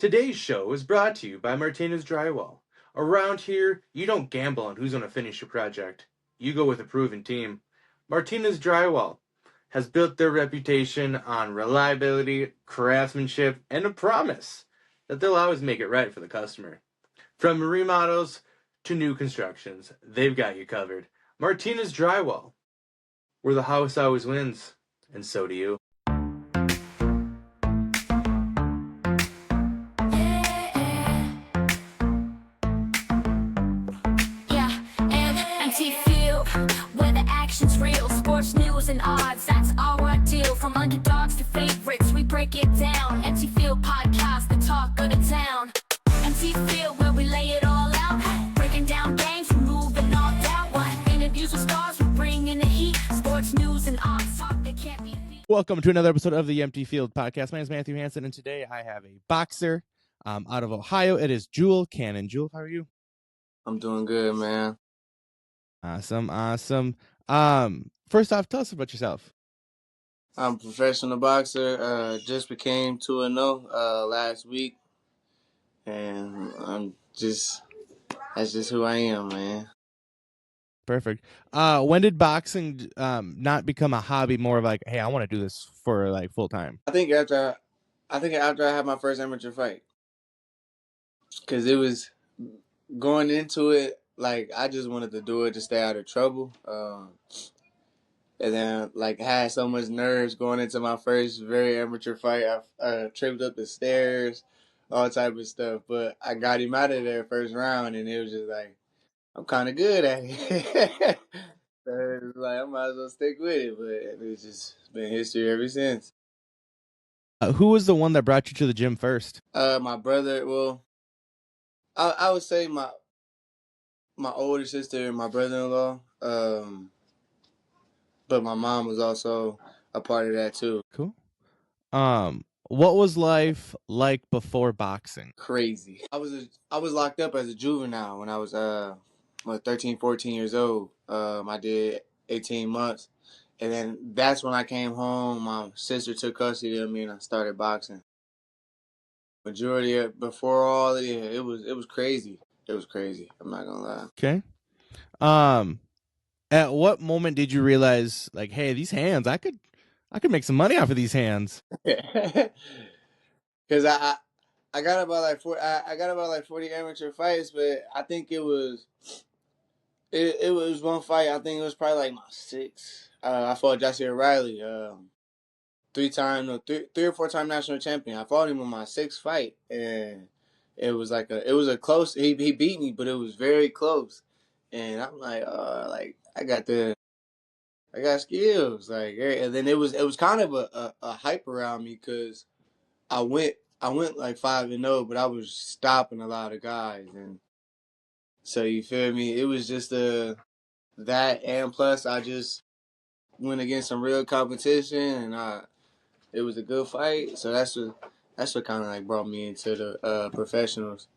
Today's show is brought to you by Martinez Drywall. Around here, you don't gamble on who's going to finish your project. You go with a proven team. Martinez Drywall has built their reputation on reliability, craftsmanship, and a promise that they'll always make it right for the customer. From remodels to new constructions, they've got you covered. Martinez Drywall, where the house always wins, and so do you. And odds, that's our deal. From underdogs to favorites, we break it down. Empty Field Podcast, the talk of the town. Empty Field, where we lay it all out. Breaking down games, removing all doubt. Interviews with stars, we bring in the heat. Sports news and odds, talk that can't be beat. Welcome to another episode of the Empty Field Podcast. My name is Mathew Hansen, and today I have a boxer out of Ohio. It is Jewel Cannon. Jewel, how are you? I'm doing good, man. Awesome. First off, tell us about yourself. I'm a professional boxer. Just became 2-0 last week, and that's just who I am, man. Perfect. When did boxing not become a hobby, more of like, hey, I want to do this for like full time? I think after I had my first amateur fight, because it was going into it like I just wanted to do it to stay out of trouble. And then, like, had so much nerves going into my first very amateur fight. I tripped up the stairs, all type of stuff. But I got him out of there first round, and it was just like, I'm kind of good at it. So it was like, I might as well stick with it. But it's just been history ever since. Who was the one that brought you to the gym first? My brother, well, I would say my older sister and my brother-in-law. But my mom was also a part of that too. Cool. What was life like before boxing? Crazy. I was locked up as a juvenile when I was 13, 14 years old. I did 18 months. And then that's when I came home. My sister took custody of me and I started boxing. Majority of before all of it, it was crazy. It was crazy. I'm not gonna lie. Okay. At what moment did you realize, like, hey, these hands, I could make some money off of these hands? Because I got about like 40 amateur fights, but I think it was one fight. I think it was probably like my sixth. I fought Joshua Riley, 3 or 4 time national champion. I fought him in my 6th fight, and it was a close. He beat me, but it was very close. And I'm like, I got skills, like, and then it was kind of a hype around me because I went like 5-0, but I was stopping a lot of guys, and so you feel me. It was just that, and plus I just went against some real competition, and it was a good fight. So that's what kind of like brought me into the professionals.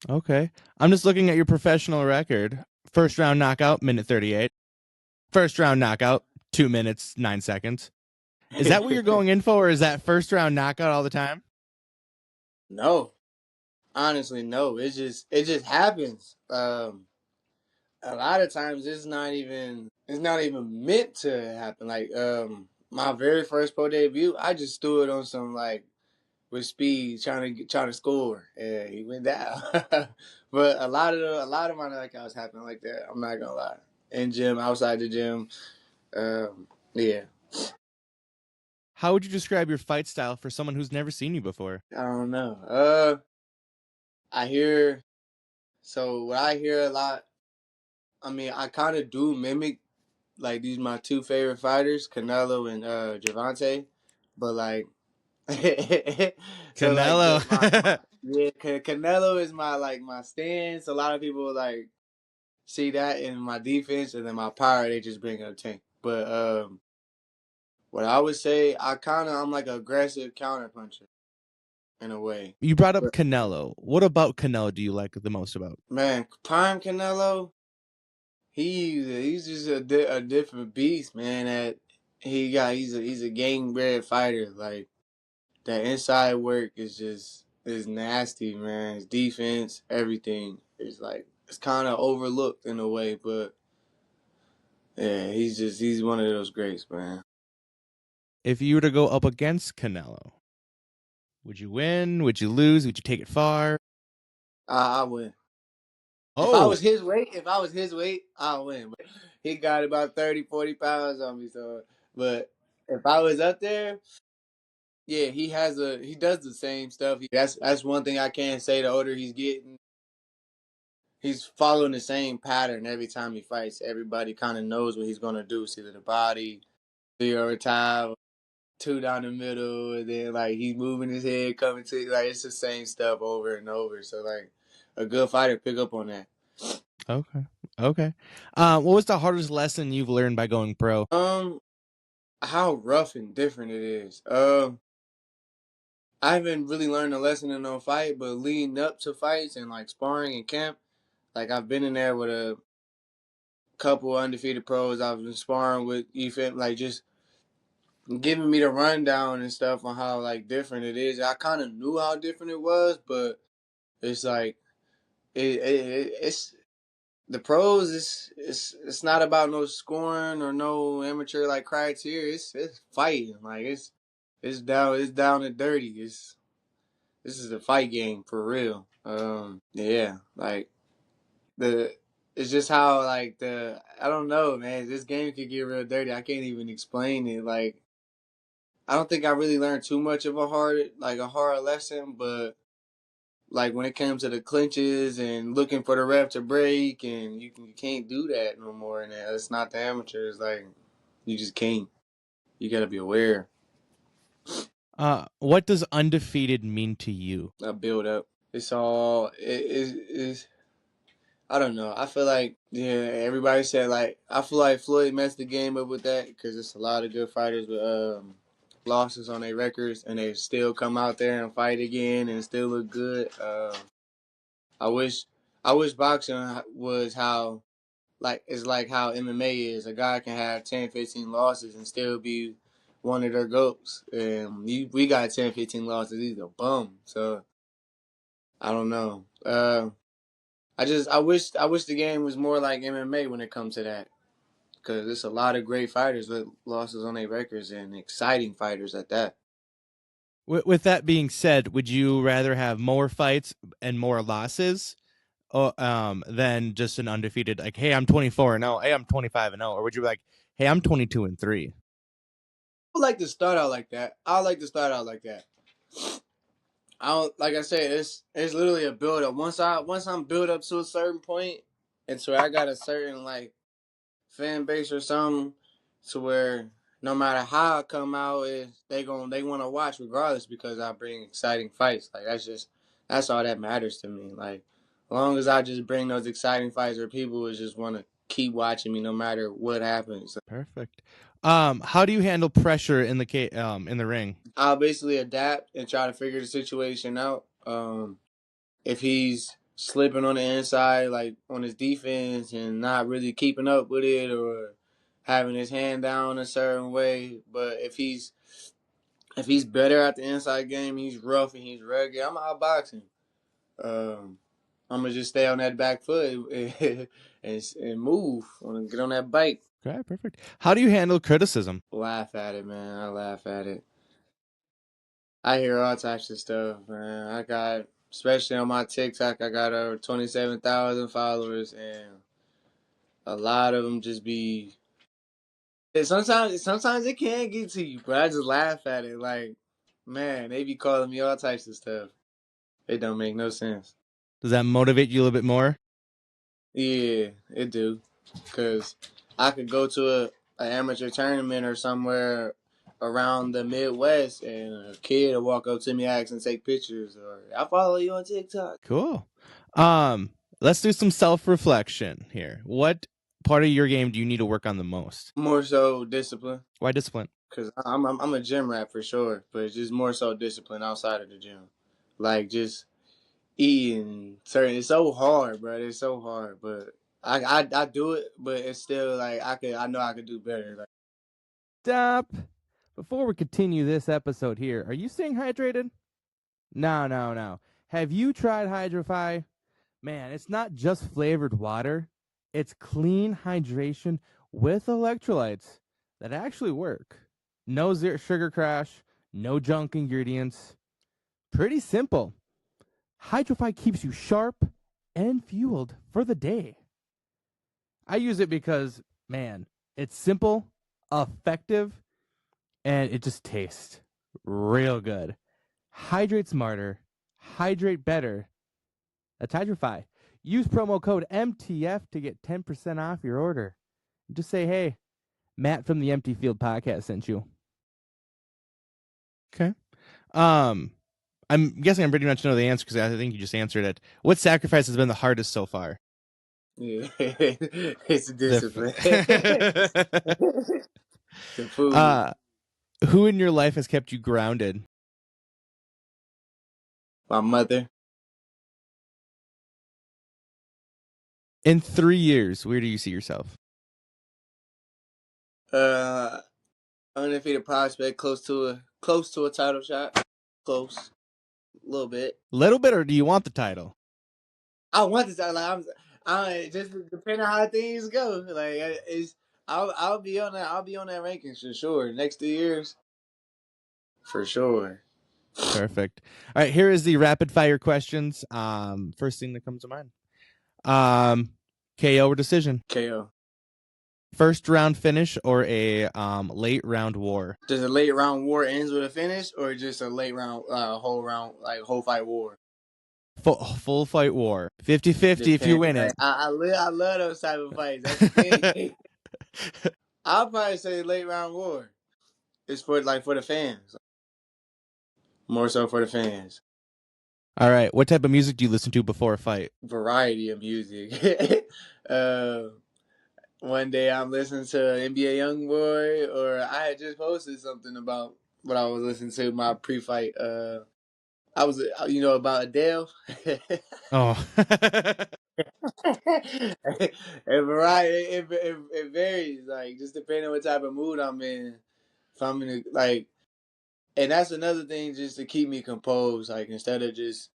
Okay, I'm just looking at your professional record. First round knockout, minute 38. First round knockout, 2 minutes, 9 seconds. Is that what you're going in for, or is that first round knockout all the time? No. Honestly, no. It just happens. A lot of times it's not even meant to happen. Like my very first pro debut, I just threw it on some like with speed, trying to score, and he went down. But a lot of my knockouts happen like that. I'm not gonna lie. In gym, outside the gym, yeah. How would you describe your fight style for someone who's never seen you before? I don't know. What I hear a lot. I mean, I kind of do mimic, like, these my 2 favorite fighters, Canelo and Gervonta, but like, Canelo. Canelo is my stance. A lot of people like see that in my defense, and then my power they just bring up tank. But what I would say, I'm like an aggressive counter puncher in a way. You brought up Canelo. What about Canelo do you like the most about? Man, prime Canelo, he's just a different beast, man. That he's a game bred fighter. Like, that inside work is just is nasty, man. His defense, everything is like it's kind of overlooked in a way, but yeah, he's one of those greats, man. If you were to go up against Canelo, would you win? Would you lose? Would you take it far? I win. If I Oh, was his weight, I'll win. But he got about 30, 40 pounds on me, so but if I was up there, yeah, he does the same stuff. That's one thing I can say. The older he's getting, he's following the same pattern every time he fights. Everybody kind of knows what he's gonna do. It's either the body, 3 over time, two down the middle, and then like he's moving his head, coming to like it's the same stuff over and over. So like a good fighter pick up on that. okay. Okay. What was the hardest lesson you've learned by going pro? How rough and different it is. I haven't really learned a lesson in no fight, but leading up to fights and like sparring in camp, like I've been in there with a couple undefeated pros. I've been sparring with Ethan, like just giving me the rundown and stuff on how like different it is. I kind of knew how different it was, but it's like it's the pros. It's not about no scoring or no amateur like criteria. It's fighting. Like it's down and dirty. This is a fight game for real. Yeah, like the it's just how like the I don't know, man. This game could get real dirty. I can't even explain it. Like I don't think I really learned too much of a hard lesson, but like when it comes to the clinches and looking for the ref to break, and you can't do that no more. And it's not the amateurs. Like you just can't. You got to be aware. What does undefeated mean to you? A build up. It's all is. I don't know. I feel like everybody said like I feel like Floyd messed the game up with that because it's a lot of good fighters with losses on their records and they still come out there and fight again and still look good. I wish boxing was how like it's like how MMA is. A guy can have 10, 15 losses and still be one of their goats. And we got 10, 15 losses. He's a bum. So I don't know. I wish the game was more like MMA when it comes to that, because there's a lot of great fighters with losses on their records and exciting fighters at that. With that being said, would you rather have more fights and more losses, than just an undefeated? Like, hey, I'm 24-0. Hey, I'm 25-0. Or would you be like, hey, I'm 22-3? I would like to start out like that. I like to start out like that. I don't like I said. It's literally a build up. Once I'm built up to a certain point, and so I got a certain like fan base or something, to where no matter how I come out, they want to watch regardless because I bring exciting fights. Like that's all that matters to me. Like as long as I just bring those exciting fights, where people would just want to keep watching me no matter what happens. Perfect. How do you handle pressure in the ring? I'll basically adapt and try to figure the situation out. If he's slipping on the inside, like on his defense, and not really keeping up with it, or having his hand down a certain way, but if he's better at the inside game, he's rough and he's rugged, I'm outbox him. I'm gonna just stay on that back foot and move. I want to get on that bike. Okay, perfect. How do you handle criticism? Laugh at it, man. I laugh at it. I hear all types of stuff, man. I got, especially on my TikTok, I got over 27,000 followers, and a lot of them just be. Sometimes it can get to you, but I just laugh at it. Like, man, they be calling me all types of stuff. It don't make no sense. Does that motivate you a little bit more? Yeah, it do. Cause I could go to an amateur tournament or somewhere around the Midwest, and a kid will walk up to me, ask and take pictures, or I follow you on TikTok. Cool. Let's do some self-reflection here. What part of your game do you need to work on the most? More so discipline, Why discipline? cause I'm a gym rat for sure, but it's just more so discipline outside of the gym, like just eating certain. It's so hard, bro. It's so hard, but I do it, but it's still like I know I could do better. Like, Stop. Before we continue this episode here, are you staying hydrated? No. Have you tried Hydrofy? Man, it's not just flavored water. It's clean hydration with electrolytes that actually work. No sugar crash, no junk ingredients. Pretty simple. Hydrofy keeps you sharp and fueled for the day. I use it because, man, it's simple, effective, and it just tastes real good. Hydrate smarter, hydrate better. That's Hydrofy. Use promo code MTF to get 10% off your order. Just say, hey, Matt from the Empty Field podcast sent you. Okay. I'm guessing I pretty much know the answer because I think you just answered it. What sacrifice has been the hardest so far? Yeah, it's a discipline. The food. Who in your life has kept you grounded? My mother. In 3 years, where do you see yourself? Undefeated prospect, close to a title shot. Close. A little bit. Little bit, or do you want the title? I want this. I just depending on how things go. Like I'll be on that. I'll be on that rankings for sure. Next 2 years, for sure. Perfect. All right, here is the rapid fire questions. First thing that comes to mind. KO or decision? KO. First round finish or a late round war? Does a late round war ends with a finish, or just a late round, whole fight war? Full fight war. 50-50 if you win it. I love those type of fights. That's the thing. I'll probably say late round war. It's for the fans. More so for the fans. All right. What type of music do you listen to before a fight? Variety of music. One day I'm listening to NBA Youngboy, or I had just posted something about what I was listening to my pre-fight. I was, about Adele. Oh. And variety, it varies, like, just depending on what type of mood I'm in. If I'm in and that's another thing, just to keep me composed, like, instead of just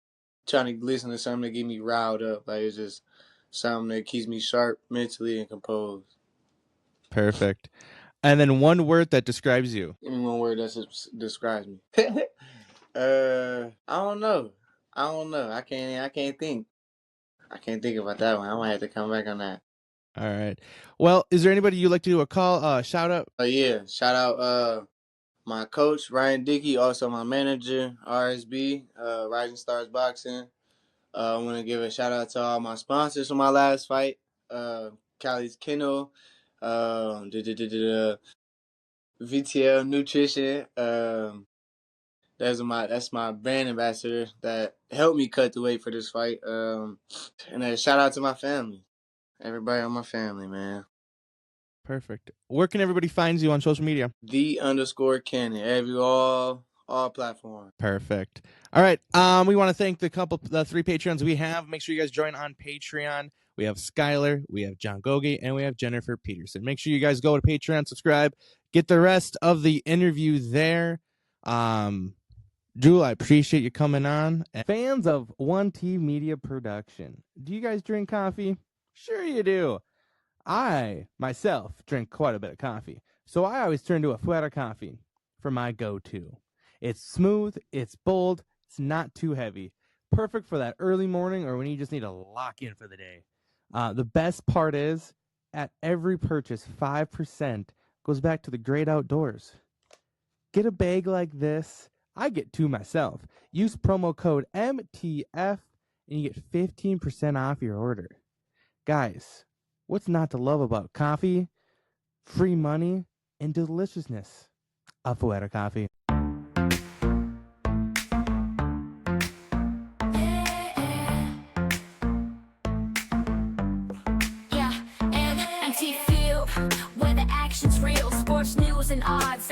trying to listen to something that get me riled up, like, it's just something that keeps me sharp mentally and composed. Perfect. And then one word that describes you. Give me one word that describes me. I don't know. I can't think. I can't think about that one. I might have to come back on that. All right. Well, is there anybody you'd like to do a call, shout out? Yeah. Shout out my coach, Ryan Dickey, also my manager, RSB, Rising Stars Boxing. I want to give a shout out to all my sponsors for my last fight. Callie's Kennel, VTL Nutrition. That's my brand ambassador that helped me cut the weight for this fight. And a shout out to my family. Everybody on my family, man. Perfect. Where can everybody find you on social media? _Cannon. All platforms. Perfect. All right. We want to thank the 3 Patreons we have. Make sure you guys join on Patreon. We have Skylar, we have John Gogi, and we have Jennifer Peterson. Make sure you guys go to Patreon, subscribe, get the rest of the interview there. Drew, I appreciate you coming on. Fans of 1T Media Production, do you guys drink coffee? Sure you do. I, myself, drink quite a bit of coffee, so I always turn to a Fuera coffee for my go-to. It's smooth, it's bold, it's not too heavy. Perfect for that early morning or when you just need to lock in for the day. The best part is, at every purchase, 5% goes back to the great outdoors. Get a bag like this. I get 2 myself. Use promo code MTF and you get 15% off your order. Guys, what's not to love about coffee, free money, and deliciousness? A Fuera coffee. Yeah, and empty field where the action's real. Sports news and odds.